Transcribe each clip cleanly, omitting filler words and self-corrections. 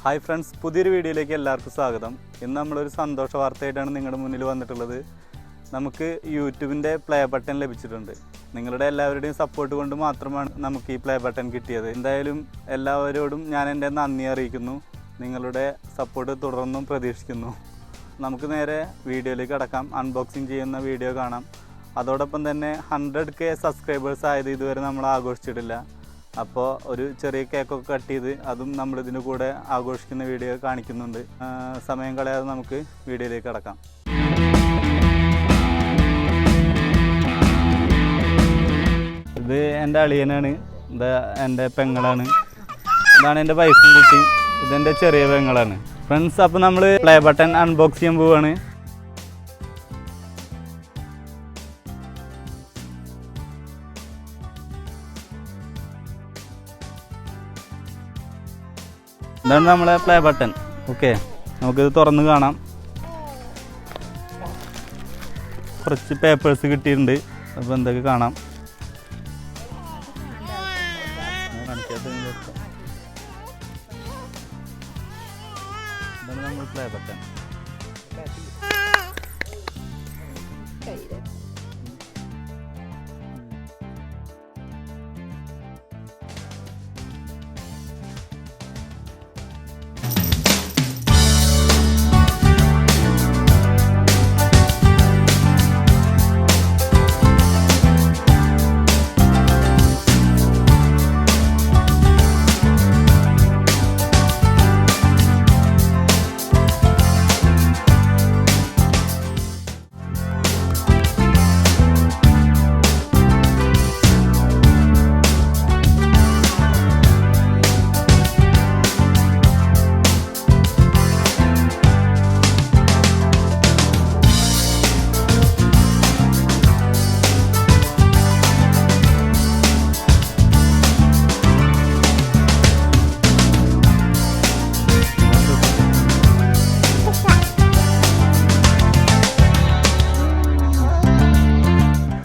Hi friends, പുതിയൊരു വീഡിയോയിലേക്ക് എല്ലാവർക്കും സ്വാഗതം. ഇന്ന് നമ്മളൊരു സന്തോഷ വാർത്തയായിട്ടാണ് നിങ്ങളുടെ മുന്നിൽ വന്നിട്ടുള്ളത്. നമുക്ക് യൂട്യൂബിൻ്റെ പ്ലേ ബട്ടൺ ലഭിച്ചിട്ടുണ്ട്. നിങ്ങളുടെ എല്ലാവരുടെയും സപ്പോർട്ട് കൊണ്ട് മാത്രമാണ് നമുക്ക് ഈ പ്ലേ ബട്ടൺ കിട്ടിയത്. എന്തായാലും എല്ലാവരോടും ഞാൻ എൻ്റെ നന്ദി അറിയിക്കുന്നു. നിങ്ങളുടെ സപ്പോർട്ട് തുടർന്നും പ്രതീക്ഷിക്കുന്നു. നമുക്ക് നേരെ വീഡിയോയിലേക്ക് കടക്കാം. അൺബോക്സിങ് ചെയ്യുന്ന വീഡിയോ കാണാം. അതോടൊപ്പം തന്നെ 100K സബ്സ്ക്രൈബേഴ്സ് ആയത് ഇതുവരെ നമ്മൾ ആഘോഷിച്ചിട്ടില്ല. അപ്പോൾ ഒരു ചെറിയ കേക്കൊക്കെ കട്ട് ചെയ്ത് അതും നമ്മളിതിൻ്റെ കൂടെ ആഘോഷിക്കുന്ന വീഡിയോ കാണിക്കുന്നുണ്ട്. സമയം കളയാതെ നമുക്ക് വീഡിയോയിലേക്ക് കടക്കാം. ഇത് എൻ്റെ അളിയനാണ്, ഇത് എൻ്റെ പെങ്ങളാണ്, ഇതാണ് എൻ്റെ വൈഫും കുട്ടിയും, ഇതെൻ്റെ ചെറിയ പെങ്ങളാണ്. ഫ്രണ്ട്സ്, അപ്പോൾ നമ്മൾ പ്ലേ ബട്ടൺ അൺബോക്സ് ചെയ്യാൻ പോവാണ്. ഇതാണ് നമ്മളെ പ്ലേ ബട്ടൺ. ഓക്കെ, നമുക്കിത് തുറന്ന് കാണാം. കുറച്ച് പേപ്പേഴ്സ് കിട്ടിയിട്ടുണ്ട്. അപ്പോൾ എന്തൊക്കെ കാണാം. ഇതാണ് നമ്മൾ പ്ലേ ബട്ടൺ.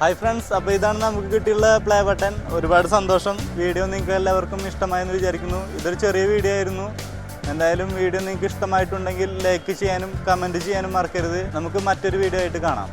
ഹായ് ഫ്രണ്ട്സ്, അപ്പോൾ ഇതാണ് നമുക്ക് കിട്ടിയുള്ള പ്ലേ ബട്ടൺ. ഒരുപാട് സന്തോഷം. വീഡിയോ നിങ്ങൾക്ക് എല്ലാവർക്കും ഇഷ്ടമായെന്ന് വിചാരിക്കുന്നു. ഇതൊരു ചെറിയ വീഡിയോ ആയിരുന്നു. എന്തായാലും വീഡിയോ നിങ്ങൾക്ക് ഇഷ്ടമായിട്ടുണ്ടെങ്കിൽ ലൈക്ക് ചെയ്യാനും കമൻറ്റ് ചെയ്യാനും മറക്കരുത്. നമുക്ക് മറ്റൊരു വീഡിയോ ആയിട്ട് കാണാം.